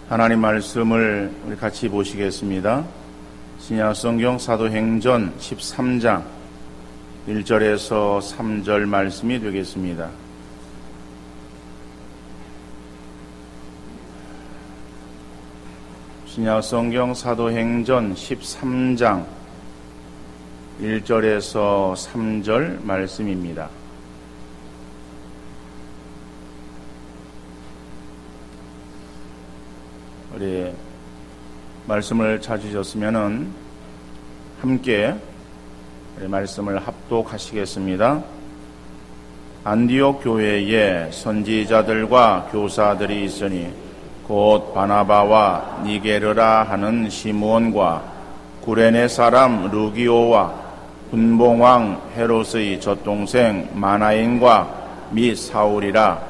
하나님 말씀을 우리 같이 보시겠습니다. 신약성경 사도행전 13장 1절에서 3절 말씀이 되겠습니다. 신약성경 사도행전 13장 1절에서 3절 말씀입니다. 우리 말씀을 찾으셨으면은 함께 우리 말씀을 합독하시겠습니다. 안디옥 교회에 선지자들과 교사들이 있으니 곧 바나바와 니게르라 하는 시므온과 구레네 사람 루기오와 분봉왕 헤롯의 젖동생 마나인과 및 사울이라.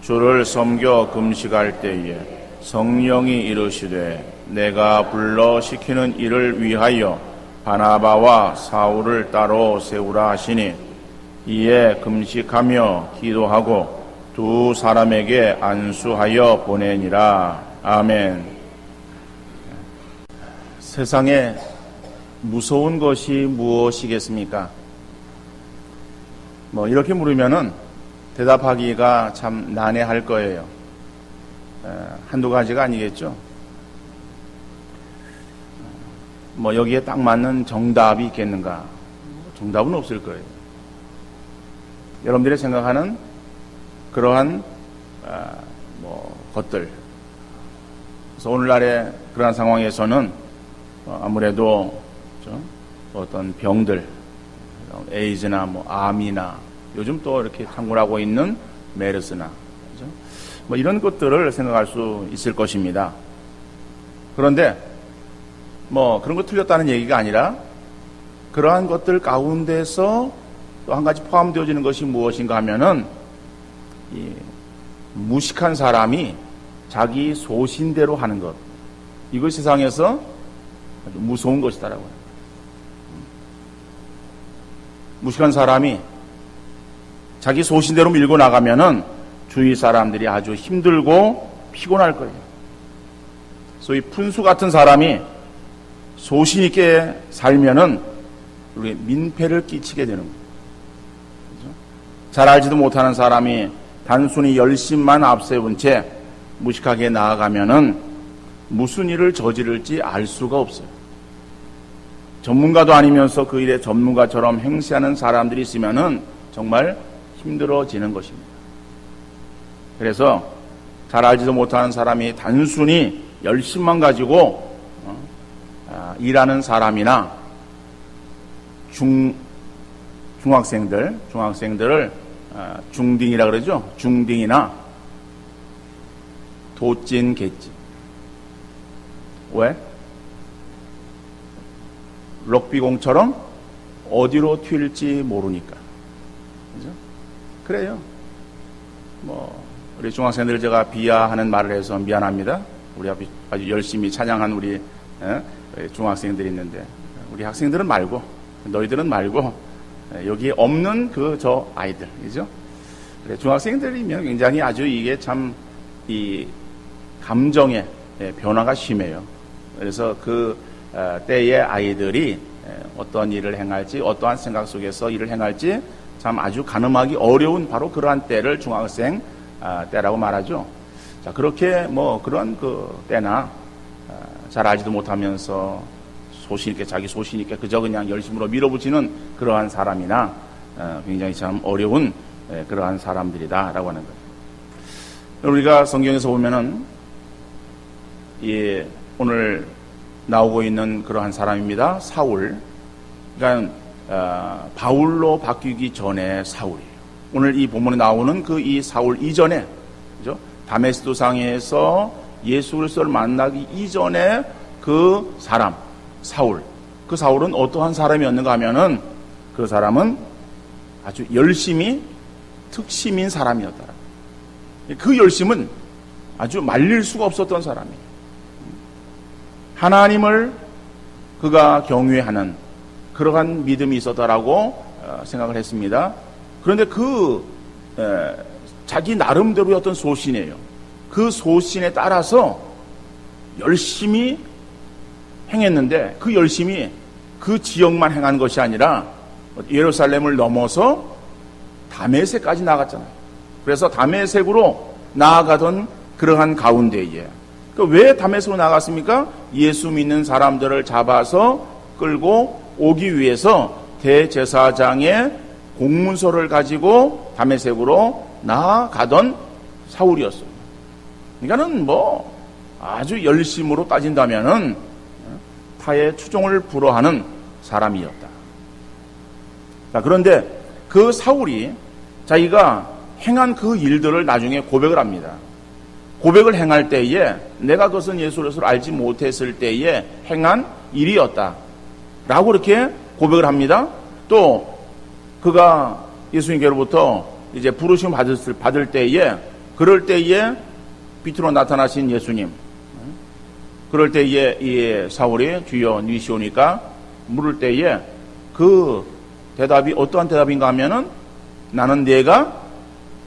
주를 섬겨 금식할 때에 성령이 이르시되 내가 불러 시키는 일을 위하여 바나바와 사울을 따로 세우라 하시니, 이에 금식하며 기도하고 두 사람에게 안수하여 보내니라. 아멘. 세상에 무서운 것이 무엇이겠습니까? 이렇게 물으면은 대답하기가 참 난해할 거예요. 한두 가지가 아니겠죠. 여기에 딱 맞는 정답이 있겠는가? 정답은 없을 거예요. 여러분들이 생각하는 그러한 것들. 그래서 오늘날의 그러한 상황에서는 아무래도 어떤 병들, 에이즈나 암이나 요즘 또 이렇게 탐구하고 있는 메르스나 이런 것들을 생각할 수 있을 것입니다. 그런데 그런 거 틀렸다는 얘기가 아니라 그러한 것들 가운데서 또 한 가지 포함되어지는 것이 무엇인가 하면은 이 무식한 사람이 자기 소신대로 하는 것, 이것 세상에서 아주 무서운 것이다라고요. 무식한 사람이 자기 소신대로 밀고 나가면은 주위 사람들이 아주 힘들고 피곤할 거예요. 소위 푼수 같은 사람이 소신 있게 살면은 우리 민폐를 끼치게 되는 거예요. 그렇죠? 잘 알지도 못하는 사람이 단순히 열심만 앞세운 채 무식하게 나아가면은 무슨 일을 저지를지 알 수가 없어요. 전문가도 아니면서 그 일의 전문가처럼 행세하는 사람들이 있으면은 정말 힘들어지는 것입니다. 그래서 잘 알지도 못하는 사람이 단순히 열심만 가지고 일하는 사람이나 중학생들을 중딩이라 그러죠. 중딩이나 도찐 개찐. 왜? 럭비공처럼 어디로 튈지 모르니까. 그죠? 그래요. 우리 중학생들 제가 비하하는 말을 해서 미안합니다. 우리 아주 열심히 찬양한 우리 중학생들이 있는데, 우리 학생들은 말고, 너희들은 말고, 여기 없는 저 아이들, 그죠? 그래, 중학생들이면 굉장히 아주 이게 참, 이 감정의 변화가 심해요. 그래서 그 때의 아이들이 어떤 일을 행할지, 어떠한 생각 속에서 일을 행할지 참 아주 가늠하기 어려운 바로 그러한 때를 중학생 때라고 말하죠. 자, 그렇게 그런 때나 잘 알지도 못하면서 소신있게, 자기 소신있게 그저 그냥 열심으로 밀어붙이는 그러한 사람이나 굉장히 참 어려운 그러한 사람들이다라고 하는 거예요. 우리가 성경에서 보면은 오늘 나오고 있는 그러한 사람입니다. 사울. 그러니까 바울로 바뀌기 전에 사울이에요. 오늘 이 본문에 나오는 이 사울 이전에, 그죠? 다메스도 상에서 예수 그리스도를 만나기 이전에 그 사람, 사울. 그 사울은 어떠한 사람이었는가 하면은 그 사람은 아주 열심히 특심인 사람이었더라. 그 열심은 아주 말릴 수가 없었던 사람이에요. 하나님을 그가 경외하는 그러한 믿음이 있었다라고 생각을 했습니다. 그런데 자기 나름대로의 어떤 소신이에요. 그 소신에 따라서 열심히 행했는데 그 열심히 그 지역만 행한 것이 아니라 예루살렘을 넘어서 다메섹까지 나갔잖아요. 그래서 다메섹으로 나아가던 그러한 가운데에 왜 다메섹으로 나갔습니까? 예수 믿는 사람들을 잡아서 끌고 오기 위해서 대제사장의 공문서를 가지고 다메섹으로 나아가던 사울이었어요. 그러니까는 뭐 아주 열심으로 따진다면은 타의 추종을 불허하는 사람이었다. 자, 그런데 그 사울이 자기가 행한 그 일들을 나중에 고백을 합니다. 고백을 행할 때에 내가 그것은 예수를 알지 못했을 때에 행한 일이었다 라고 이렇게 고백을 합니다. 또 그가 예수님께로부터 이제 부르심 받을 때에 그럴 때에 빛으로 나타나신 예수님, 그럴 때에 이 사울이 주여 니시오니까 물을 때에 그 대답이 어떠한 대답인가 하면은 나는 네가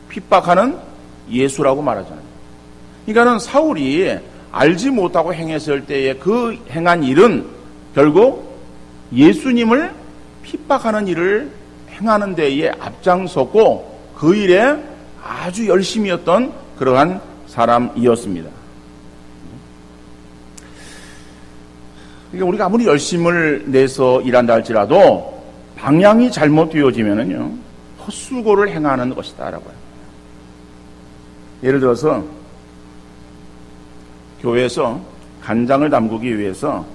핍박하는 예수라고 말하잖아요. 그러니까는 사울이 알지 못하고 행했을 때에 그 행한 일은 결국 예수님을 핍박하는 일을 행하는 데에 앞장섰고 그 일에 아주 열심이었던 그러한 사람이었습니다. 그러니까 우리가 아무리 열심을 내서 일한다 할지라도 방향이 잘못되어지면은요 헛수고를 행하는 것이다라고 해요. 예를 들어서 교회에서 간장을 담그기 위해서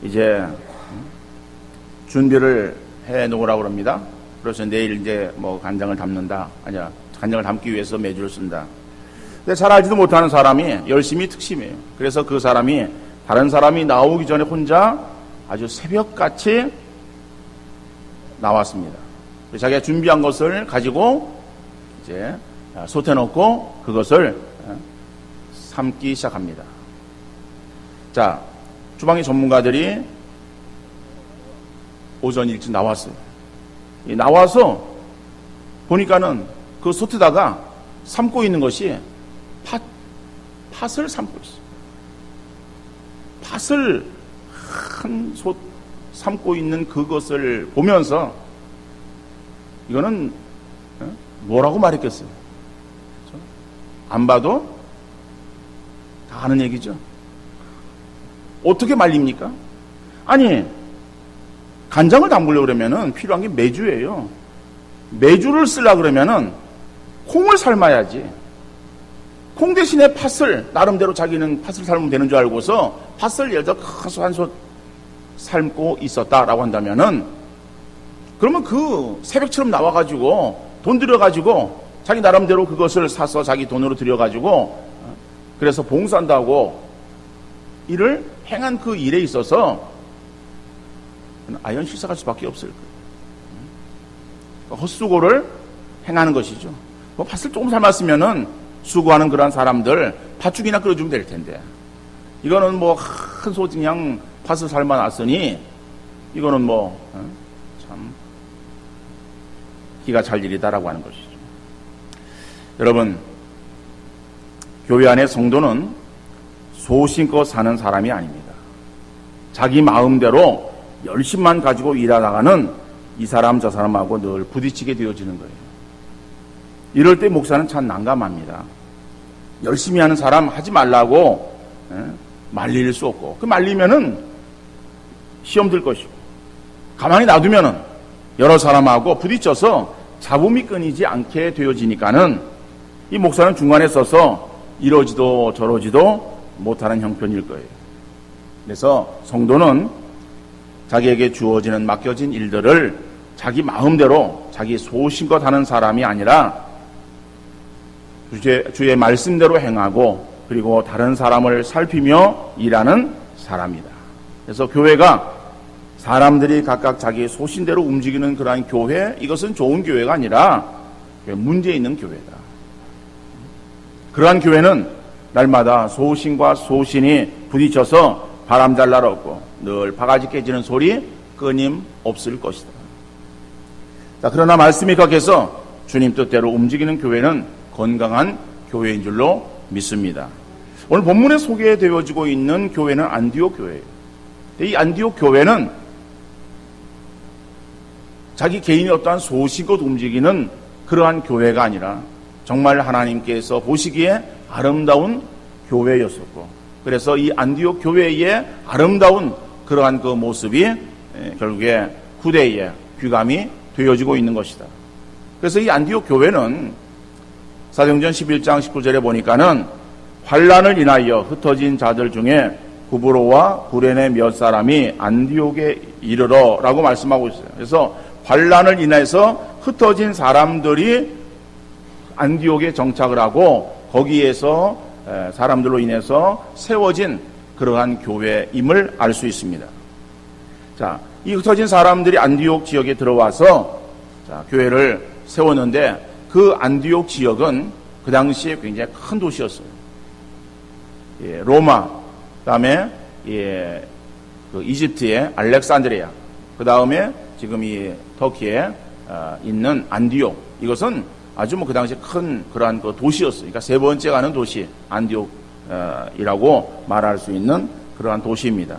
이제 준비를 해 놓으라고 그럽니다. 그래서 내일 이제 뭐 간장을 담는다. 아니야. 간장을 담기 위해서 매주를 쓴다. 근데 잘 알지도 못하는 사람이 열심히 특심해요. 그래서 그 사람이 다른 사람이 나오기 전에 혼자 아주 새벽같이 나왔습니다. 자기가 준비한 것을 가지고 이제 솥에 넣고 그것을 삶기 시작합니다. 자, 주방의 전문가들이 오전 일찍 나왔어요. 나와서 보니까는 그 솥에다가 삶고 있는 것이 팥을 삶고 있어요. 팥을 한 솥 삶고 있는 그것을 보면서 이거는 뭐라고 말했겠어요? 안 봐도 다 아는 얘기죠. 어떻게 말립니까? 아니, 간장을 담그려고 그러면은 필요한 게 메주예요. 메주를 쓰려고 그러면은 콩을 삶아야지. 콩 대신에 팥을, 나름대로 자기는 팥을 삶으면 되는 줄 알고서 팥을 예를 들어 큰 한 솥 삶고 있었다라고 한다면은 그러면 그 새벽처럼 나와가지고 돈 들여가지고 자기 나름대로 그것을 사서 자기 돈으로 들여가지고 그래서 봉사한다고 일을 행한 그 일에 있어서 아연 실삭할 수밖에 없을 거예요. 헛수고를 행하는 것이죠. 뭐 팥을 조금 삶았으면은 수고하는 그런 사람들 팥죽이나 끓여주면 될 텐데 이거는 뭐 큰 솥 그냥 팥을 삶아놨으니 이거는 뭐 참 기가 찰 일이다라고 하는 것이죠. 여러분, 교회 안의 성도는 소신껏 사는 사람이 아닙니다. 자기 마음대로 열심만 가지고 일하다가는 이 사람 저 사람하고 늘 부딪히게 되어지는 거예요. 이럴 때 목사는 참 난감합니다. 열심히 하는 사람 하지 말라고 말릴 수 없고 그 말리면은 시험 들 것이고 가만히 놔두면은 여러 사람하고 부딪혀서 잡음이 끊이지 않게 되어지니까는 이 목사는 중간에 서서 이러지도 저러지도 못하는 형편일 거예요. 그래서 성도는 자기에게 주어지는 맡겨진 일들을 자기 마음대로 자기 소신껏 하는 사람이 아니라 주의 말씀대로 행하고 그리고 다른 사람을 살피며 일하는 사람이다. 그래서 교회가 사람들이 각각 자기 소신대로 움직이는 그러한 교회, 이것은 좋은 교회가 아니라 문제 있는 교회다. 그러한 교회는 날마다 소신과 소신이 부딪혀서 바람 잘 날아오고 늘 바가지 깨지는 소리 끊임없을 것이다. 자, 그러나 말씀이 각해서 주님 뜻대로 움직이는 교회는 건강한 교회인 줄로 믿습니다. 오늘 본문에 소개되어지고 있는 교회는 안디옥 교회예요. 이 안디옥 교회는 자기 개인의 어떠한 소식을 움직이는 그러한 교회가 아니라 정말 하나님께서 보시기에 아름다운 교회였었고, 그래서 이 안디옥 교회의 아름다운 그러한 그 모습이 결국에 후대에 귀감이 되어지고 있는 것이다. 그래서 이 안디옥 교회는 사도행전 11장 19절에 보니까는 환난을 인하여 흩어진 자들 중에 구브로와 구레네 몇 사람이 안디옥에 이르러 라고 말씀하고 있어요. 그래서 환난을 인해서 흩어진 사람들이 안디옥에 정착을 하고 거기에서 사람들로 인해서 세워진 그러한 교회임을 알 수 있습니다. 자, 이 흩어진 사람들이 안디옥 지역에 들어와서 교회를 세웠는데 그 안디옥 지역은 그 당시에 굉장히 큰 도시였어요. 로마, 그다음에 그 이집트의 알렉산드리아, 그 다음에 지금 이 터키에 있는 안디옥, 이것은 아주 그 당시 큰 그러한 그 도시였어요. 그러니까 세 번째 가는 도시 안디옥이라고 말할 수 있는 그러한 도시입니다.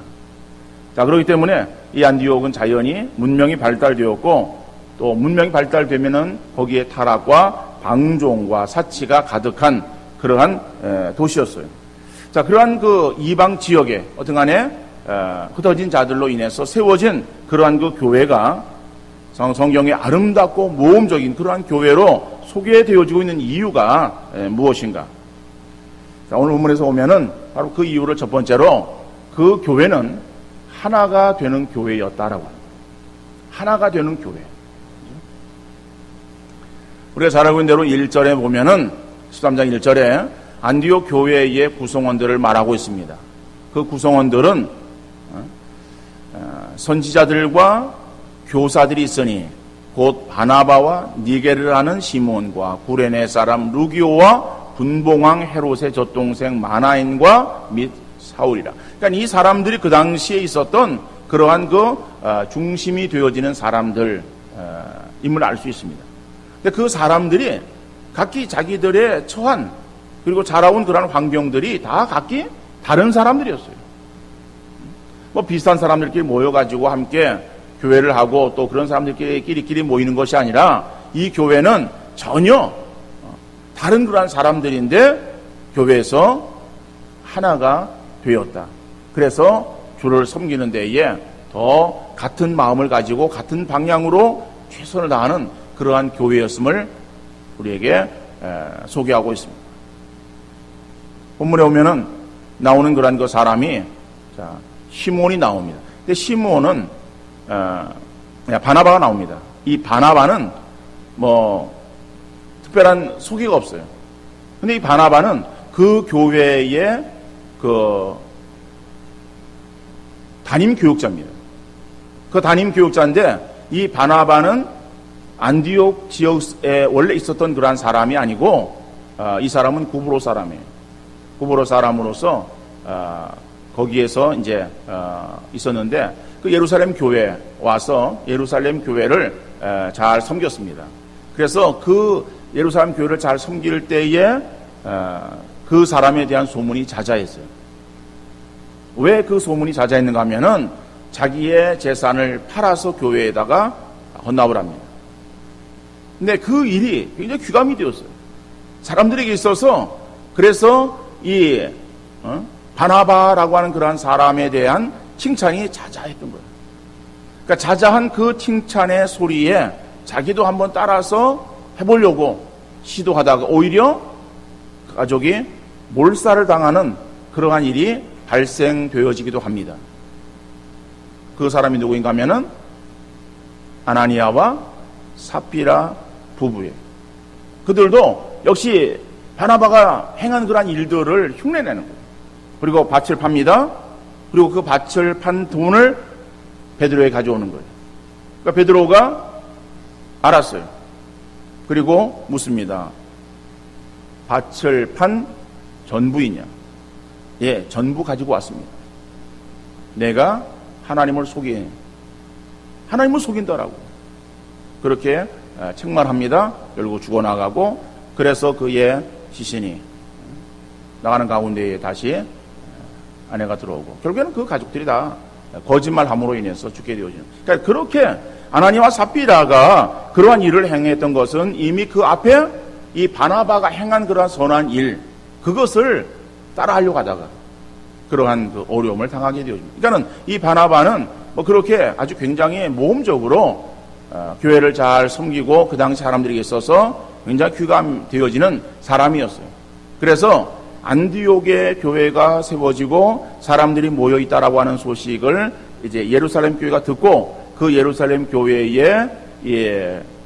자, 그렇기 때문에 이 안디옥은 자연히 문명이 발달되었고, 또 문명이 발달되면은 거기에 타락과 방종과 사치가 가득한 그러한 도시였어요. 자, 그러한 그 이방 지역에 어떤간에 흩어진 자들로 인해서 세워진 그러한 그 교회가 성경의 아름답고 모험적인 그러한 교회로 소개되어지고 있는 이유가 무엇인가? 자, 오늘 본문에서 보면은 바로 그 이유를 첫 번째로 그 교회는 하나가 되는 교회였다라고 합니다. 하나가 되는 교회. 우리가 잘 알고 있는 대로 1절에 보면은 13장 1절에 안디옥 교회의 구성원들을 말하고 있습니다. 그 구성원들은 선지자들과 교사들이 있으니 곧 바나바와 니게를 하는 시몬과 구레네 사람 루기오와 분봉왕 헤롯의 젖동생 마나인과 및 사울이라. 그러니까 이 사람들이 그 당시에 있었던 그러한 그 중심이 되어지는 사람들 임을 알 수 있습니다. 근데 그 사람들이 각기 자기들의 처한 그리고 자라온 그러한 환경들이 다 각기 다른 사람들이었어요. 뭐 비슷한 사람들끼리 모여가지고 함께 교회를 하고 또 그런 사람들끼리 모이는 것이 아니라 이 교회는 전혀 다른 그러한 사람들인데 교회에서 하나가 되었다. 그래서 주를 섬기는 데에 더 같은 마음을 가지고 같은 방향으로 최선을 다하는 그러한 교회였음을 우리에게 소개하고 있습니다. 본문에 보면은 나오는 그러한 그 사람이 시몬이 나옵니다. 근데 시몬은 바나바가 나옵니다. 이 바나바는 뭐 특별한 소개가 없어요. 근데 이 바나바는 그 교회의 그 담임 교육자입니다. 그 담임 교육자인데 이 바나바는 안디옥 지역에 원래 있었던 그러한 사람이 아니고 이 사람은 구브로 사람이에요. 구브로 사람으로서 거기에서 이제 있었는데 그 예루살렘 교회에 와서 예루살렘 교회를 잘 섬겼습니다. 그래서 그 예루살렘 교회를 잘 섬길 때에 그 사람에 대한 소문이 자자했어요. 왜 그 소문이 자자했는가 하면은 자기의 재산을 팔아서 교회에다가 헌납을 합니다. 근데 그 일이 굉장히 귀감이 되었어요. 사람들에게 있어서. 그래서 이 바나바라고 하는 그러한 사람에 대한 칭찬이 자자했던 거예요. 그러니까 자자한 그 칭찬의 소리에 자기도 한번 따라서 해보려고 시도하다가 오히려 가족이 몰살을 당하는 그러한 일이 발생되어지기도 합니다. 그 사람이 누구인가 하면은 아나니아와 삽비라 부부예요. 그들도 역시 바나바가 행한 그러한 일들을 흉내내는 거예요. 그리고 밭을 팝니다. 그리고 그 밭을 판 돈을 베드로에게 가져오는 거예요. 그러니까 베드로가 알았어요. 그리고 묻습니다. 밭을 판 전부이냐? 예, 전부 가지고 왔습니다. 내가 하나님을 속인다라고 그렇게 책망합니다. 결국 죽어나가고 그래서 그의 시신이 나가는 가운데에 다시 아내가 들어오고 결국에는 그 가족들이 다 거짓말함으로 인해서 죽게 되어지는. 그러니까 그렇게 아나니와 삽비라가 그러한 일을 행했던 것은 이미 그 앞에 이 바나바가 행한 그러한 선한 일, 그것을 따라하려고 하다가 그러한 그 어려움을 당하게 되어집니다. 그러니까는 이 바나바는 뭐 그렇게 아주 굉장히 모험적으로 교회를 잘 섬기고 그 당시 사람들에게 있어서 굉장히 귀감되어지는 사람이었어요. 그래서 안디옥의 교회가 세워지고 사람들이 모여 있다라고 하는 소식을 이제 예루살렘 교회가 듣고 그 예루살렘 교회에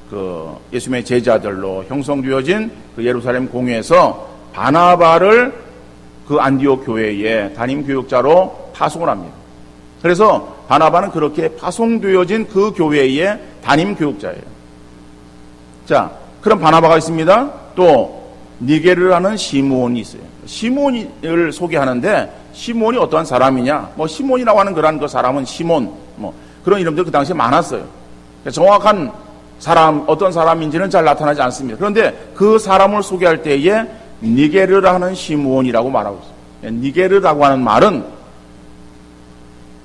그 예수님의 제자들로 형성되어진 그 예루살렘 공회에서 바나바를 그 안디옥 교회에 담임 교육자로 파송을 합니다. 그래서 바나바는 그렇게 파송되어진 그 교회의 담임 교육자예요. 자, 그럼 바나바가 있습니다. 또 니게르라는 시므온이 있어요. 시몬을 소개하는데 시몬이 어떠한 사람이냐? 뭐 시몬이라고 하는 그런 그 사람은 시몬 뭐 그런 이름들 그 당시에 많았어요. 정확한 사람 어떤 사람인지는 잘 나타나지 않습니다. 그런데 그 사람을 소개할 때에 니게르라는 시므온이라고 말하고 있어요. 니게르라고 하는 말은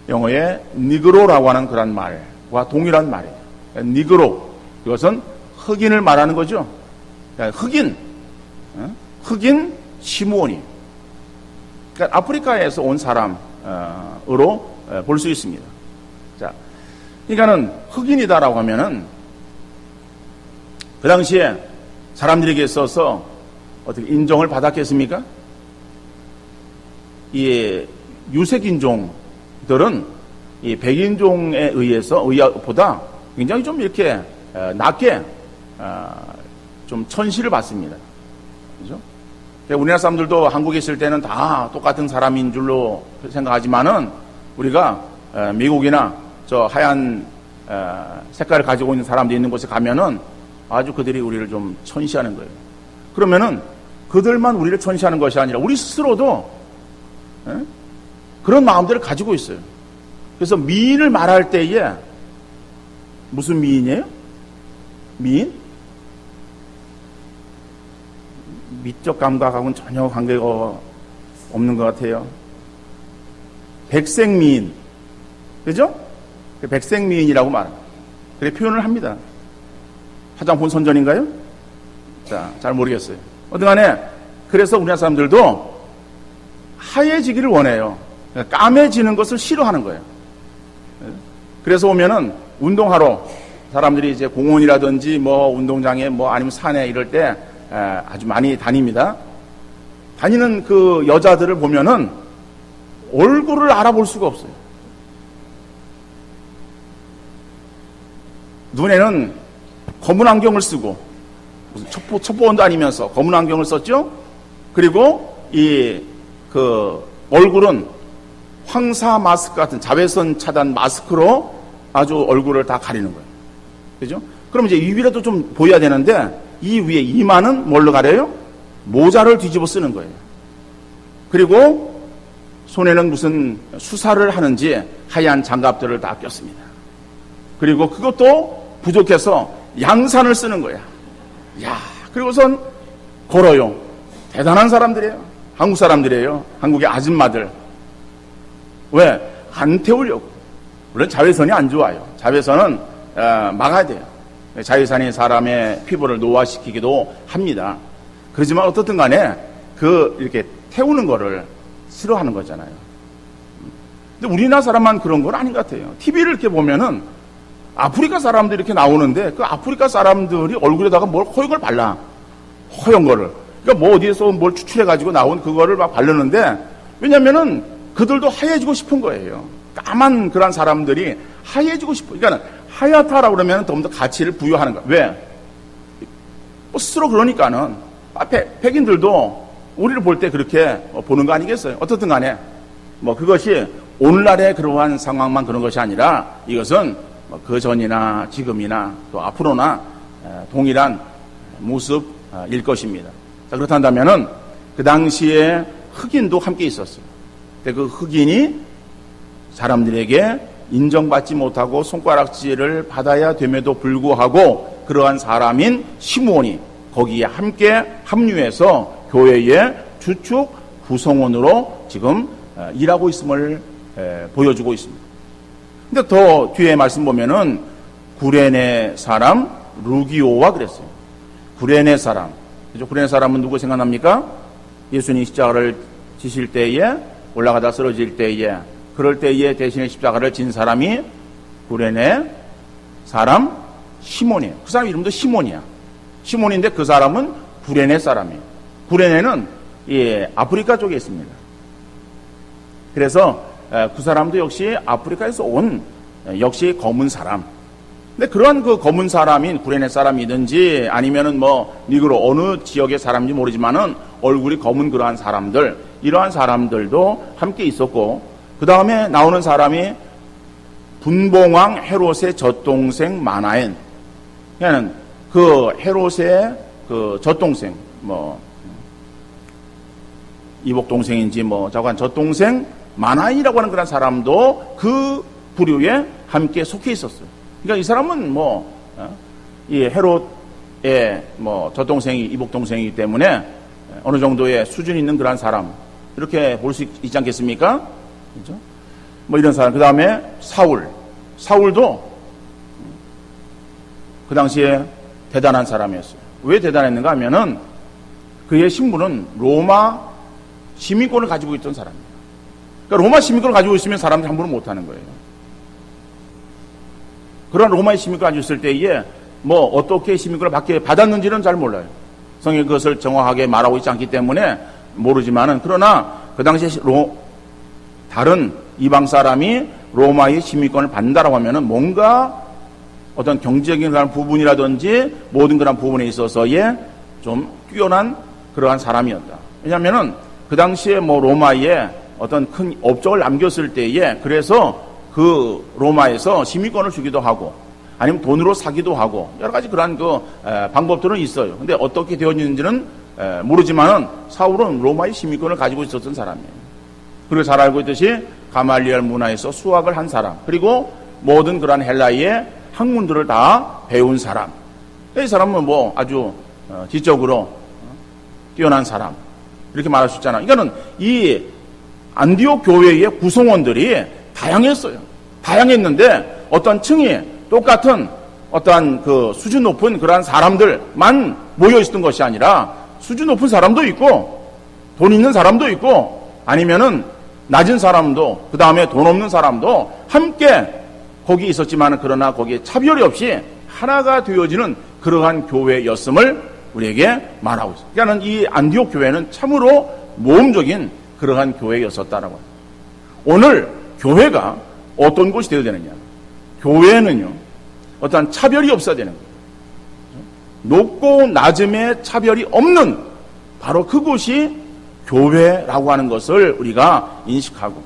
영어의 니그로라고 하는 그런 말과 동일한 말이에요. 니그로, 이것은 흑인을 말하는 거죠. 흑인 시므온이. 그러니까 아프리카에서 온 사람으로 볼 수 있습니다. 자, 그러니까는 흑인이다라고 하면은 그 당시에 사람들에게 있어서 어떻게 인정을 받았겠습니까? 이 유색인종들은 이 백인종에 의해보다 굉장히 좀 이렇게 낮게 좀 천시를 받습니다. 그죠? 우리나라 사람들도 한국에 있을 때는 다 똑같은 사람인 줄로 생각하지만은 우리가 미국이나 저 하얀 색깔을 가지고 있는 사람들이 있는 곳에 가면은 아주 그들이 우리를 좀 천시하는 거예요. 그러면은 그들만 우리를 천시하는 것이 아니라 우리 스스로도 그런 마음들을 가지고 있어요. 그래서 미인을 말할 때에 무슨 미인이에요? 미인? 미적 감각하고는 전혀 관계가 없는 것 같아요. 백색미인. 그죠? 백색미인이라고 말합니다. 그래 표현을 합니다. 화장품 선전인가요? 자, 잘 모르겠어요. 어떤 간에 그래서 우리나라 사람들도 하얘지기를 원해요. 까매지는 것을 싫어하는 거예요. 그래서 오면은 운동하러 사람들이 이제 공원이라든지 뭐 운동장에 뭐 아니면 산에 이럴 때 아주 많이 다닙니다. 다니는 그 여자들을 보면은 얼굴을 알아볼 수가 없어요. 눈에는 검은 안경을 쓰고 무슨 첩보원도 아니면서 검은 안경을 썼죠. 그리고 그 얼굴은 황사 마스크 같은 자외선 차단 마스크로 아주 얼굴을 다 가리는 거예요. 그죠? 그럼 이제 입이라도 좀 보여야 되는데 이 위에 이마는 뭘로 가려요? 모자를 뒤집어 쓰는 거예요. 그리고 손에는 무슨 수사를 하는지 하얀 장갑들을 다 꼈습니다. 그리고 그것도 부족해서 양산을 쓰는 거야. 야, 그리고선 걸어요. 대단한 사람들이에요. 한국 사람들이에요. 한국의 아줌마들. 왜? 안 태우려고. 물론 자외선이 안 좋아요. 자외선은 막아야 돼요. 자외선이 사람의 피부를 노화시키기도 합니다. 그렇지만 어떻든 간에 이렇게 태우는 거를 싫어하는 거잖아요. 근데 우리나라 사람만 그런 건 아닌 것 같아요. TV를 이렇게 보면은 아프리카 사람들이 이렇게 나오는데 그 아프리카 사람들이 얼굴에다가 뭘 허연 걸 발라. 허연 거를. 그러니까 뭐 어디에서 뭘 추출해가지고 나온 그거를 막 바르는데 왜냐면은 그들도 하얘지고 싶은 거예요. 까만 그런 사람들이 하얘지고 싶어. 그러니까 하얗다라고 그러면 더 가치를 부여하는 거야. 왜? 뭐 스스로 그러니까는 백인들도 우리를 볼 때 그렇게 보는 거 아니겠어요? 어떻든 간에 뭐 그것이 오늘날의 그러한 상황만 그런 것이 아니라 이것은 그 전이나 지금이나 또 앞으로나 동일한 모습일 것입니다. 자, 그렇다면은 그 당시에 흑인도 함께 있었어요. 근데 그 흑인이 사람들에게 인정받지 못하고 손가락질을 받아야 됨에도 불구하고 그러한 사람인 시므온이 거기에 함께 합류해서 교회의 주축 구성원으로 지금 일하고 있음을 보여주고 있습니다. 근데 더 뒤에 말씀 보면은 구레네 사람 루기오와 그랬어요. 구레네 사람. 그죠? 구레네 사람은 누구 생각납니까? 예수님 십자가를 지실 때에, 올라가다 쓰러질 때에, 그럴 때에 대신에 십자가를 진 사람이 구레네 사람 시몬이에요. 그 사람 이름도 시몬이야. 시몬인데 그 사람은 구레네 사람이에요. 구레네는 아프리카 쪽에 있습니다. 그래서 그 사람도 역시 아프리카에서 온 역시 검은 사람. 근데 그러한 그 검은 사람인 구레네 사람이든지 아니면은 니그로 어느 지역의 사람인지 모르지만은 얼굴이 검은 그러한 사람들, 이러한 사람들도 함께 있었고, 그 다음에 나오는 사람이 분봉왕 헤롯의 젖동생 마나엔. 그냥 그 헤롯의 그 젖동생, 이복 동생인지 자관 젖동생 마나엔이라고 하는 그런 사람도 그 부류에 함께 속해 있었어요. 그러니까 이 사람은 이 헤롯의 젖동생이 이복 동생이기 때문에 어느 정도의 수준 있는 그런 사람, 이렇게 볼 수 있지 않겠습니까? 그렇죠? 이런 사람. 그 다음에 사울도 그 당시에 대단한 사람이었어요. 왜 대단했는가 하면은 그의 신분은 로마 시민권을 가지고 있던 사람이에요. 그러니까 로마 시민권을 가지고 있으면 사람들이 함부로 못하는 거예요. 그런 로마의 시민권을 가지고 있을 때에 어떻게 시민권을 받았는지는 잘 몰라요. 성경이 그것을 정확하게 말하고 있지 않기 때문에 모르지만은, 그러나 그 당시에 다른 이방 사람이 로마의 시민권을 받는다라고 하면은 뭔가 어떤 경제적인 그런 부분이라든지 모든 그런 부분에 있어서의 좀 뛰어난 그러한 사람이었다. 왜냐하면은 그 당시에 로마에 어떤 큰 업적을 남겼을 때에, 그래서 그 로마에서 시민권을 주기도 하고 아니면 돈으로 사기도 하고 여러 가지 그러한 방법들은 있어요. 근데 어떻게 되었는지는 모르지만은 사울은 로마의 시민권을 가지고 있었던 사람이에요. 그리고 잘 알고 있듯이 가말리엘 문화에서 수학을 한 사람, 그리고 모든 그러한 헬라의 학문들을 다 배운 사람. 이 사람은 아주 지적으로 뛰어난 사람, 이렇게 말할 수 있잖아요. 그러니까는 이 안디옥 교회의 구성원들이 다양했어요. 다양했는데 어떤 층이 똑같은 어떠한 그 수준 높은 그러한 사람들만 모여 있었던 것이 아니라 수준 높은 사람도 있고 돈 있는 사람도 있고 아니면은 낮은 사람도, 그 다음에 돈 없는 사람도 함께 거기 있었지만, 그러나 거기에 차별이 없이 하나가 되어지는 그러한 교회였음을 우리에게 말하고 있어요. 그러니까 이 안디옥 교회는 참으로 모험적인 그러한 교회였었다라고 합니다. 오늘 교회가 어떤 곳이 되어야 되느냐? 교회는요, 어떤 차별이 없어야 되는 거예요. 높고 낮음의 차별이 없는 바로 그곳이 교회라고 하는 것을 우리가 인식하고,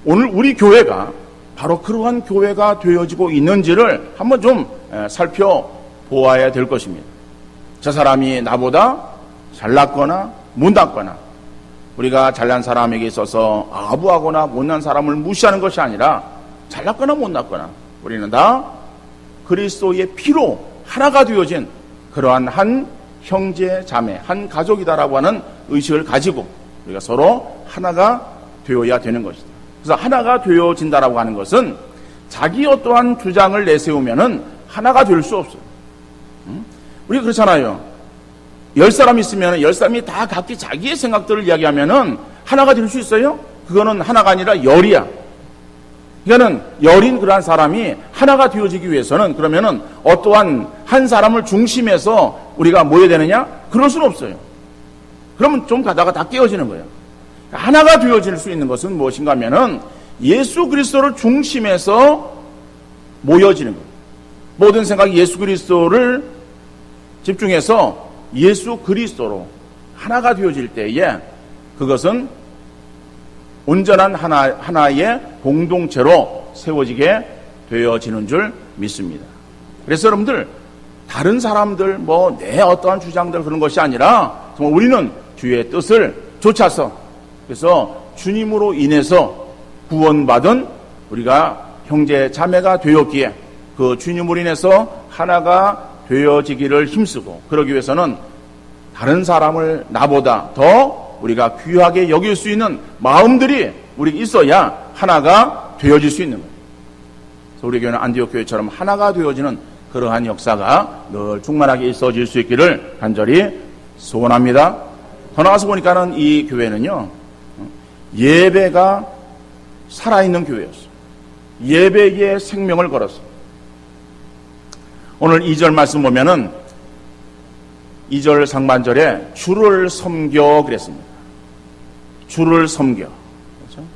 오늘 우리 교회가 바로 그러한 교회가 되어지고 있는지를 한번 좀 살펴보아야 될 것입니다. 저 사람이 나보다 잘났거나 못났거나, 우리가 잘난 사람에게 있어서 아부하거나 못난 사람을 무시하는 것이 아니라 잘났거나 못났거나 우리는 다 그리스도의 피로 하나가 되어진 그러한 한 형제 자매, 한 가족이다라고 하는 의식을 가지고 우리가 서로 하나가 되어야 되는 것이다. 그래서 하나가 되어진다라고 하는 것은 자기 어떠한 주장을 내세우면은 하나가 될 수 없어요. 우리가 그렇잖아요. 10사람 있으면 10사람이 다 각기 자기의 생각들을 이야기하면은 하나가 될 수 있어요? 그거는 하나가 아니라 열이야. 그러니까는 열인 그러한 사람이 하나가 되어지기 위해서는, 그러면은 어떠한 한 사람을 중심해서 우리가 모여야 되느냐? 그럴 수는 없어요. 그러면 좀 가다가 다 깨어지는 거예요. 하나가 되어질 수 있는 것은 무엇인가 하면은 예수 그리스도를 중심해서 모여지는 거예요. 모든 생각이 예수 그리스도를 집중해서 예수 그리스도로 하나가 되어질 때에 그것은 온전한 하나의 공동체로 세워지게 되어지는 줄 믿습니다. 그래서 여러분들, 다른 사람들 내 어떠한 주장들 그런 것이 아니라 정말 우리는 주의 뜻을 좇아서, 그래서 주님으로 인해서 구원받은 우리가 형제 자매가 되었기에 그 주님으로 인해서 하나가 되어지기를 힘쓰고, 그러기 위해서는 다른 사람을 나보다 더 우리가 귀하게 여길 수 있는 마음들이 우리 있어야 하나가 되어질 수 있는 거예요. 그래서 우리 교회는 안디옥 교회처럼 하나가 되어지는 그러한 역사가 늘 충만하게 있어질 수 있기를 간절히 소원합니다. 더 나가서 보니까는 이 교회는요, 예배가 살아있는 교회였어요. 예배에 생명을 걸었어요. 오늘 2절 말씀 보면은 2절 상반절에 주를 섬겨 그랬습니다. 주를 섬겨. 그렇죠?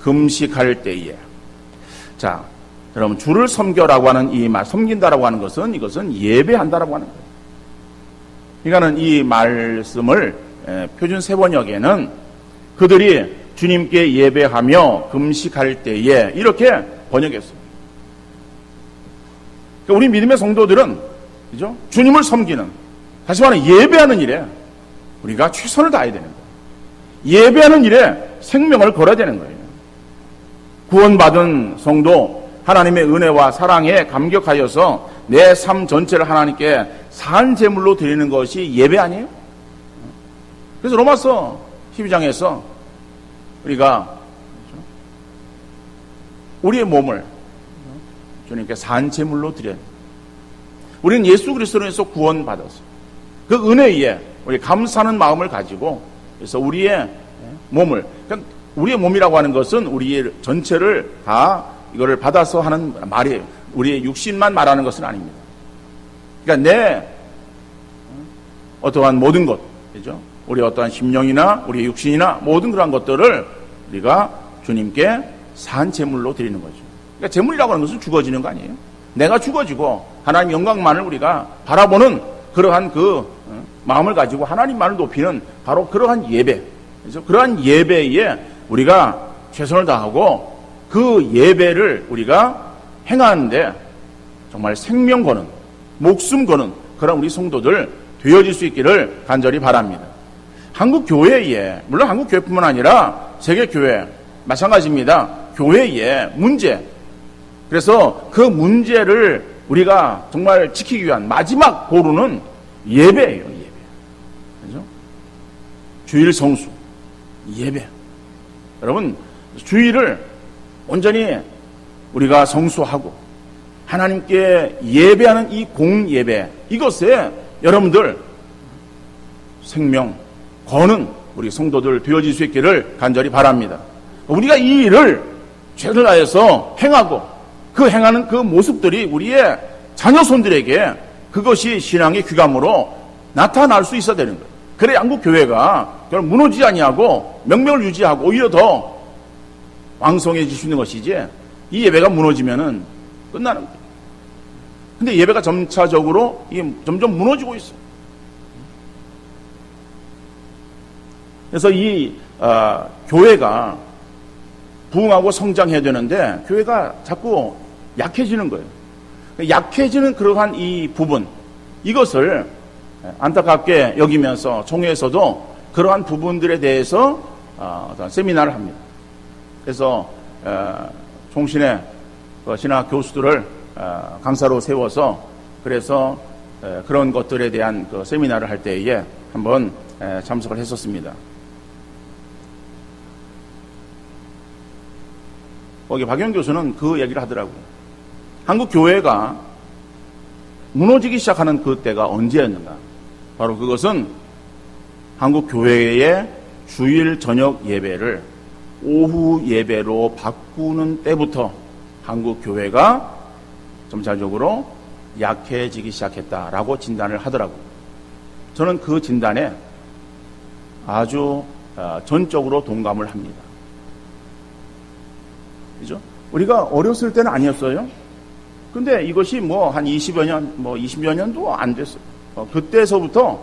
금식할 때에. 자, 여러분, 주를 섬겨라고 하는 이 말, 섬긴다라고 하는 것은 이것은 예배한다라고 하는 거예요. 그러니까는 이 말씀을 표준 세번역에는 그들이 주님께 예배하며 금식할 때에 이렇게 번역했어요. 그러니까 우리 믿음의 성도들은, 그죠? 주님을 섬기는, 다시 말하면 예배하는 일에 우리가 최선을 다해야 되는 거예요. 예배하는 일에 생명을 걸어야 되는 거예요. 구원받은 성도, 하나님의 은혜와 사랑에 감격하여서 내 삶 전체를 하나님께 산 제물로 드리는 것이 예배 아니에요? 그래서 로마서 12장에서 우리가 우리의 몸을 주님께 산 제물로 드려요. 우리는 예수 그리스도로 해서 구원받았어요. 그 은혜에 우리 감사하는 마음을 가지고, 그래서 우리의 몸을, 그러니까 우리의 몸이라고 하는 것은 우리의 전체를 다 이거를 받아서 하는 말이에요. 우리의 육신만 말하는 것은 아닙니다. 그러니까 내 어떠한 모든 것, 그죠? 우리 어떠한 심령이나 우리의 육신이나 모든 그러한 것들을 우리가 주님께 산 제물로 드리는 거죠. 그러니까 제물이라고 하는 것은 죽어지는 거 아니에요? 내가 죽어지고 하나님 영광만을 우리가 바라보는 그러한 그 마음을 가지고 하나님만을 높이는 바로 그러한 예배. 그래서 그러한 예배에 우리가 최선을 다하고 그 예배를 우리가 행하는데 정말 생명 거는, 목숨 거는 그런 우리 성도들 되어질 수 있기를 간절히 바랍니다. 한국 교회에, 물론 한국 교회뿐만 아니라 세계 교회 마찬가지입니다. 교회의 문제, 그래서 그 문제를 우리가 정말 지키기 위한 마지막 보루는 예배예요. 예배. 그죠? 주일 성수, 예배. 여러분, 주일을 온전히 우리가 성수하고 하나님께 예배하는 이 공예배, 이것에 여러분들 생명 거는 우리 성도들 되어질 수 있기를 간절히 바랍니다. 우리가 이 일을 최선을 다해서 행하고 그 행하는 그 모습들이 우리의 자녀손들에게 그것이 신앙의 귀감으로 나타날 수 있어야 되는 거예요. 그래 한국 교회가 무너지지 아니하고 명명을 유지하고 오히려 더 왕성해질 수 있는 것이지, 이 예배가 무너지면은 끝나는 거예요. 근데 예배가 점차적으로 이게 점점 무너지고 있어요. 그래서 이 교회가 부흥하고 성장해야 되는데 교회가 자꾸 약해지는 거예요. 약해지는 그러한 이 부분, 이것을 안타깝게 여기면서 총회에서도 그러한 부분들에 대해서 어떤 세미나를 합니다. 그래서 총신의 신학 교수들을 강사로 세워서 그래서 그런 것들에 대한 그 세미나를 할 때에 한번 참석을 했었습니다. 거기 박영 교수는 그 얘기를 하더라고요. 한국 교회가 무너지기 시작하는 그 때가 언제였는가? 바로 그것은 한국 교회의 주일 저녁 예배를 오후 예배로 바꾸는 때부터 한국 교회가 점차적으로 약해지기 시작했다라고 진단을 하더라고요. 저는 그 진단에 아주 전적으로 동감을 합니다. 그죠? 우리가 어렸을 때는 아니었어요. 근데 이것이 한 20여 년, 20여 년도 안 됐어요. 그때서부터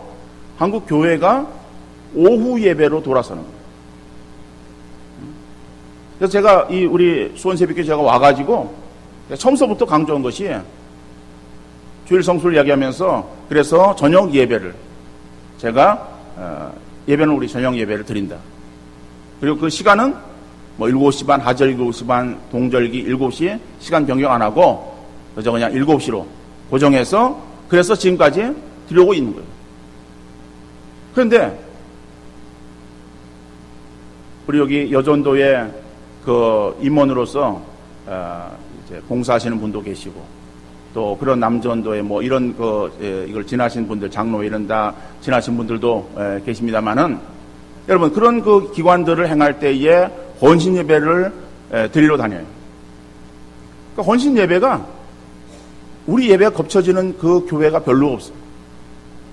한국 교회가 오후 예배로 돌아서는 거예요. 그래서 제가 우리 수원새벽교회 제가 와가지고 처음서부터 강조한 것이 주일 성수를 이야기하면서 그래서 저녁 예배를 제가 예배는 우리 저녁 예배를 드린다. 그리고 그 시간은 7시 반, 하절 7시 반, 동절기 7시에 시간 변경 안 하고 그저 그냥 7시로 고정해서 그래서 지금까지 드리고 있는 거예요. 그런데 우리 여기 여전도에 그 임원으로서 이제 봉사하시는 분도 계시고, 또 그런 남전도에 뭐 이런 이걸 지나신 분들, 장로 이런 다 지나신 분들도 계십니다만은, 여러분 그런 그 기관들을 행할 때에 헌신 예배를 드리러 다녀요. 그러니까 헌신 예배가 우리 예배가 겹쳐지는 그 교회가 별로 없어요.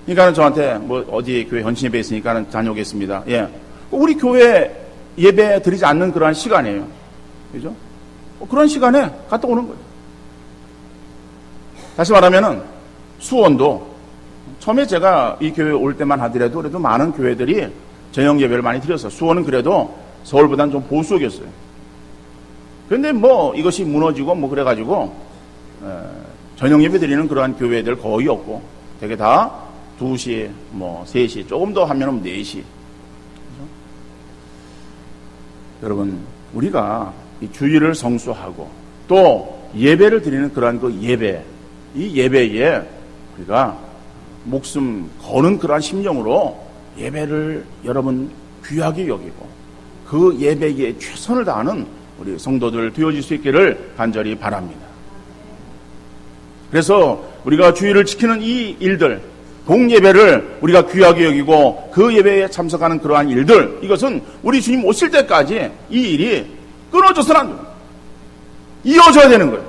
그러니까는 저한테 뭐 어디 교회 헌신 예배 있으니까는 다녀오겠습니다. 예, 우리 교회 예배 드리지 않는 그러한 시간이에요. 그죠? 그런 시간에 갔다 오는 거예요. 다시 말하면은 수원도 처음에 제가 이 교회 올 때만 하더라도 그래도 많은 교회들이 저녁 예배를 많이 드렸어요. 수원은 그래도 서울보다는 좀 보수적이었어요. 그런데 뭐 이것이 무너지고 뭐 그래가지고 저녁 예배 드리는 그러한 교회들 거의 없고, 되게 다 2시, 뭐 3시, 조금 더 하면은 4시. 그렇죠? 여러분, 우리가 이 주일을 성수하고 또 예배를 드리는 그러한 그 예배, 이 예배에 우리가 목숨 거는 그러한 심정으로 예배를 여러분 귀하게 여기고 그 예배에 최선을 다하는 우리 성도들 되어질 수 있기를 간절히 바랍니다. 그래서 우리가 주일을 지키는 이 일들, 공예배를 우리가 귀하게 여기고 그 예배에 참석하는 그러한 일들, 이것은 우리 주님 오실 때까지 이 일이 끊어져서는 안 돼요. 이어져야 되는 거예요.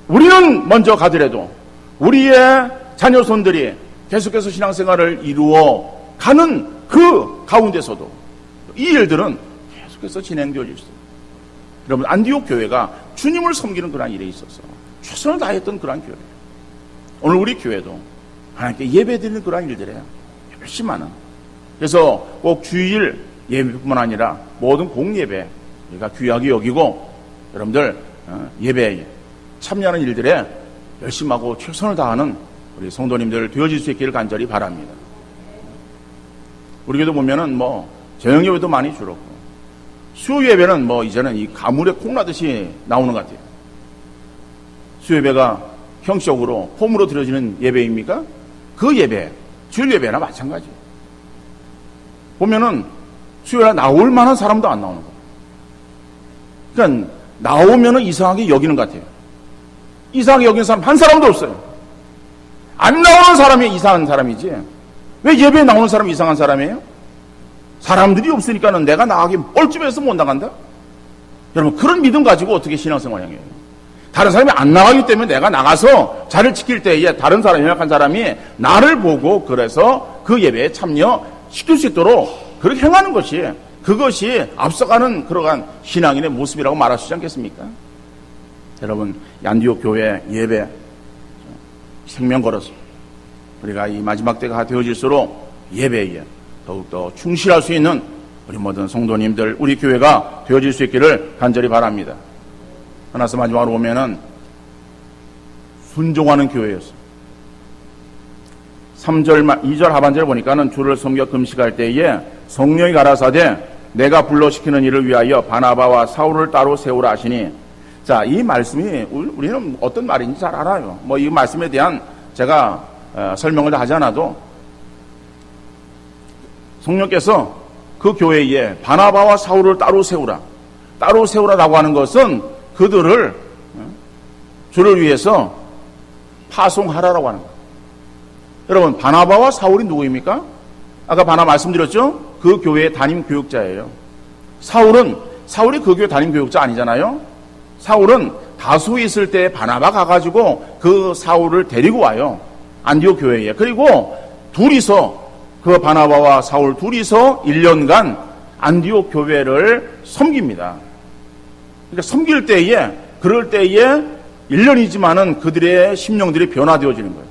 우리는 먼저 가더라도 우리의 자녀손들이 계속해서 신앙생활을 이루어 가는 그 가운데서도 이 일들은 계속해서 진행되어질 수 있어요. 여러분, 안디옥 교회가 주님을 섬기는 그런 일에 있어서 최선을 다했던 그런 교회예요. 오늘 우리 교회도 하나님께 예배드리는 그런 일들에 열심히 하는, 그래서 꼭 주일 예배뿐만 아니라 모든 공예배 우리가 귀하게 여기고 여러분들 예배에 참여하는 일들에 열심히 하고 최선을 다하는 우리 성도님들 되어질 수 있기를 간절히 바랍니다. 우리 교회도 보면은 뭐 저녁 예배도 많이 줄었고, 수요 예배는 뭐 이제는 이 가물에 콩나듯이 나오는 것 같아요. 수요 예배가 형식적으로 홈으로 드려지는 예배입니까? 그 예배, 주일 예배나 마찬가지예요. 보면은 수요일에 나올 만한 사람도 안 나오는 거예요. 그러니까 나오면은 이상하게 여기는 것 같아요. 이상하게 여기는 사람 한 사람도 없어요. 안 나오는 사람이 이상한 사람이지, 왜 예배에 나오는 사람이 이상한 사람이에요? 사람들이 없으니까는 내가 나가기 뻘쭘해서 못 나간다? 여러분, 그런 믿음 가지고 어떻게 신앙생활을 해요? 다른 사람이 안 나가기 때문에 내가 나가서 자리를 지킬 때에 다른 사람, 연약한 사람이 나를 보고 그래서 그 예배에 참여시킬 수 있도록 그렇게 행하는 것이, 그것이 앞서가는 그러한 신앙인의 모습이라고 말할 수 있지 않겠습니까? 여러분, 안디옥 교회 예배 생명 걸어서 우리가 이 마지막 때가 되어질수록 예배에 더욱더 충실할 수 있는 우리 모든 성도님들, 우리 교회가 되어질 수 있기를 간절히 바랍니다. 하나서 마지막으로 보면은 순종하는 교회였어요. 2절 하반절을 보니까는 주를 섬겨 금식할 때에 성령이 가라사대 내가 불러시키는 일을 위하여 바나바와 사울을 따로 세우라 하시니, 자, 이 말씀이 우리는 어떤 말인지 잘 알아요. 뭐 이 말씀에 대한 제가 설명을 다 하지 않아도 성령께서 그 교회에 바나바와 사울을 따로 세우라라고 하는 것은 그들을 주를 위해서 파송하라라고 하는 거예요. 여러분, 바나바와 사울이 누구입니까? 아까 바나 말씀드렸죠? 그 교회의 담임 교육자예요. 사울이 그 교회 담임 교육자 아니잖아요. 사울은 다수 있을 때 바나바 가가지고 그 사울을 데리고 와요. 안디옥 교회에. 그리고 그 바나바와 사울 둘이서 1년간 안디옥 교회를 섬깁니다. 그러니까 섬길 때에, 그럴 때에 1년이지만은 그들의 심령들이 변화되어지는 거예요.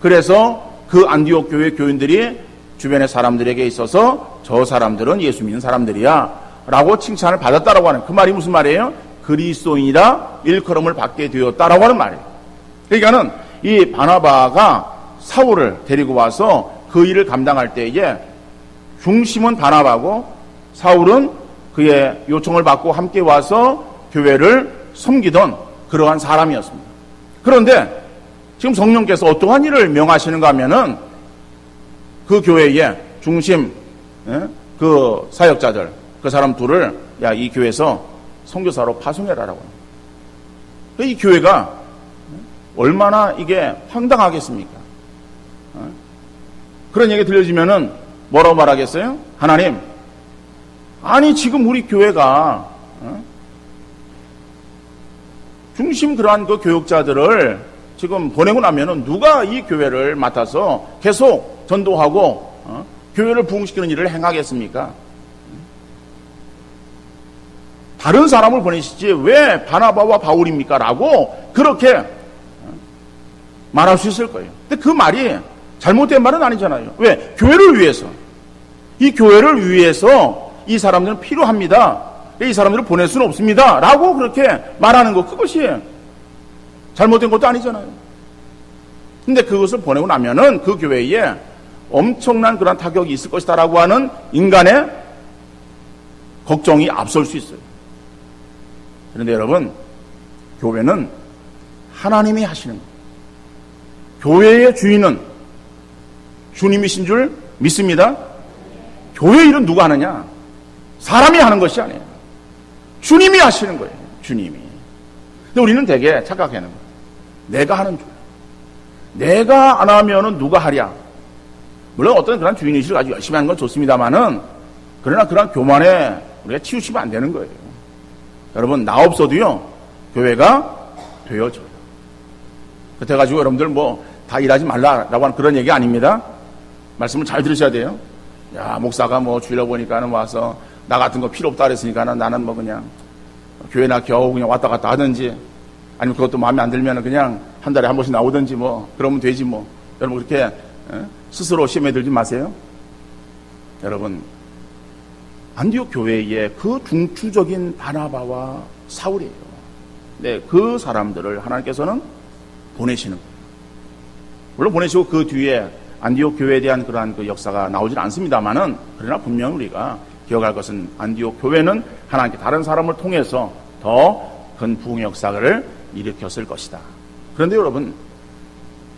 그래서 그 안디옥 교회 교인들이 주변의 사람들에게 있어서 저 사람들은 예수 믿는 사람들이야 라고 칭찬을 받았다라고 하는, 그 말이 무슨 말이에요? 그리스도인이라 일컬음을 받게 되었다라고 하는 말이에요. 그러니까는 이 바나바가 사울을 데리고 와서 그 일을 감당할 때에 중심은 바나바고 사울은 그의 요청을 받고 함께 와서 교회를 섬기던 그러한 사람이었습니다. 그런데 지금 성령께서 어떠한 일을 명하시는가 하면은 그 교회의 중심, 그 사역자들, 그 사람 둘을 야, 이 교회에서 선교사로 파송해라라고. 이 교회가 얼마나 이게 황당하겠습니까? 그런 얘기 들려지면은 뭐라고 말하겠어요? 하나님, 아니 지금 우리 교회가 중심 그러한 그 교육자들을 지금 보내고 나면은 누가 이 교회를 맡아서 계속 전도하고 교회를 부흥시키는 일을 행하겠습니까? 다른 사람을 보내시지 왜 바나바와 바울입니까? 라고 그렇게 말할 수 있을 거예요. 근데 그 말이 잘못된 말은 아니잖아요. 왜? 교회를 위해서. 이 교회를 위해서 이 사람들은 필요합니다. 이 사람들을 보낼 수는 없습니다. 라고 그렇게 말하는 것, 그것이 잘못된 것도 아니잖아요. 근데 그것을 보내고 나면은 그 교회에 엄청난 그런 타격이 있을 것이다 라고 하는 인간의 걱정이 앞설 수 있어요. 그런데 여러분, 교회는 하나님이 하시는 거예요. 교회의 주인은 주님이신 줄 믿습니다. 교회 일은 누가 하느냐? 사람이 하는 것이 아니에요. 주님이 하시는 거예요. 주님이. 근데 우리는 되게 착각하는 거예요. 내가 하는 줄. 내가 안 하면은 누가 하랴? 물론 어떤 그런 주인의식을 아주 열심히 하는 건 좋습니다만은, 그러나 그런 교만에 우리가 치우치면 안 되는 거예요. 여러분, 나 없어도요, 교회가 되어져요. 그래가지고 여러분들 뭐 다 일하지 말라라고 하는 그런 얘기 아닙니다. 말씀을 잘 들으셔야 돼요. 야, 목사가 뭐 주일날 보니까는 와서 나 같은 거 필요 없다 그랬으니까는 나는 뭐 그냥 교회나 겨우 그냥 왔다 갔다 하든지, 아니면 그것도 마음에 안 들면 그냥 한 달에 한 번씩 나오든지 뭐 그러면 되지 뭐. 여러분 그렇게 스스로 시험에 들지 마세요. 여러분, 안디옥 교회의 그 중추적인 바나바와 사울이에요. 네, 그 사람들을 하나님께서는 보내시는 거예요. 물론 보내시고 그 뒤에 안디옥 교회에 대한 그러한 그 역사가 나오질 않습니다만은, 그러나 분명히 우리가 기억할 것은 안디옥 교회는 하나님께 다른 사람을 통해서 더 큰 부흥의 역사를 일으켰을 것이다. 그런데 여러분,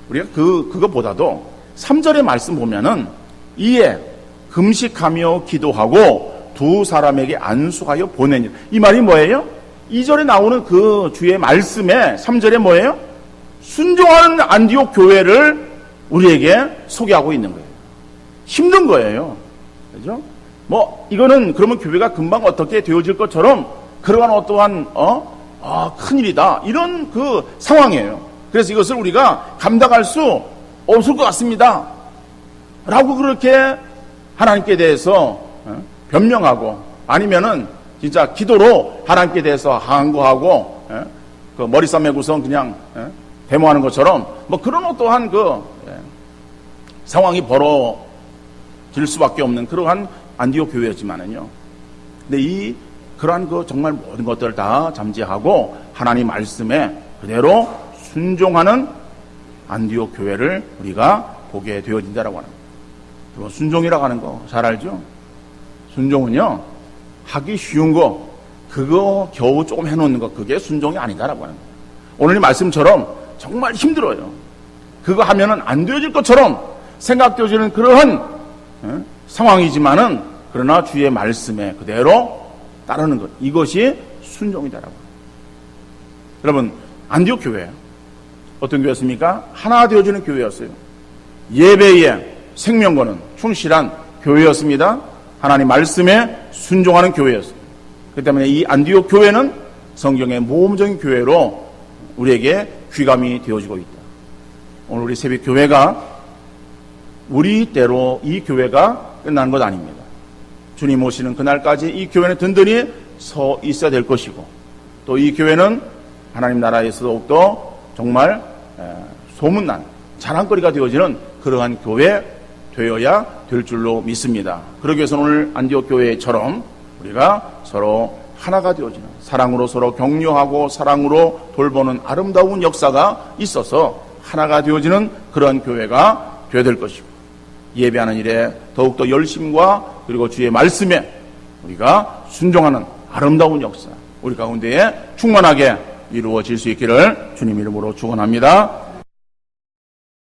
우리가 그것보다도 3절의 말씀 보면은, 이에 금식하며 기도하고 두 사람에게 안수하여 보내니, 이 말이 뭐예요? 2절에 나오는 그 주의 말씀에 3절에 뭐예요? 순종하는 안디옥 교회를 우리에게 소개하고 있는 거예요. 힘든 거예요. 그죠? 뭐, 이거는 그러면 교회가 금방 어떻게 되어질 것처럼 그러한 어떠한, 큰일이다. 이런 그 상황이에요. 그래서 이것을 우리가 감당할 수 없을 것 같습니다. 라고 그렇게 하나님께 대해서 변명하고, 아니면은 진짜 기도로 하나님께 대해서 항거하고, 그 머리 싸매고선 그냥 데모하는 것처럼 뭐 그런 어떠한 그 상황이 벌어질 수밖에 없는 그러한 안디옥 교회였지만은요. 근데 그러한 그 정말 모든 것들을 다 잠재하고 하나님 말씀에 그대로 순종하는 안디옥 교회를 우리가 보게 되어진다라고 하는 거예요. 순종이라고 하는 거 잘 알죠? 순종은요, 하기 쉬운 거, 그거 겨우 조금 해놓는 거, 그게 순종이 아니다라고 하는 거예요. 오늘 이 말씀처럼 정말 힘들어요. 그거 하면은 안 되어질 것처럼 생각되어지는 그러한 상황이지만은, 그러나 주의 말씀에 그대로 따르는 것, 이것이 순종이다라고. 여러분, 안디옥 교회 어떤 교회였습니까? 하나 되어지는 교회였어요. 예배에 생명 거는 충실한 교회였습니다. 하나님 말씀에 순종하는 교회였어요. 그렇기 때문에 이 안디옥 교회는 성경의 모범적인 교회로 우리에게 귀감이 되어지고 있다. 오늘 우리 새벽 교회가 우리 때로 이 교회가 끝난 것 아닙니다. 주님 오시는 그날까지 이 교회는 든든히 서 있어야 될 것이고, 또 이 교회는 하나님 나라에서 더욱더 정말 소문난 자랑거리가 되어지는 그러한 교회 되어야 될 줄로 믿습니다. 그러기 위해서 오늘 안디옥 교회처럼 우리가 서로 하나가 되어지는, 사랑으로 서로 격려하고 사랑으로 돌보는 아름다운 역사가 있어서 하나가 되어지는 그런 교회가 되어야 될 것이고, 예배하는 일에 더욱더 열심과 그리고 주의 말씀에 우리가 순종하는 아름다운 역사, 우리 가운데에 충만하게 이루어질 수 있기를 주님 이름으로 축원합니다.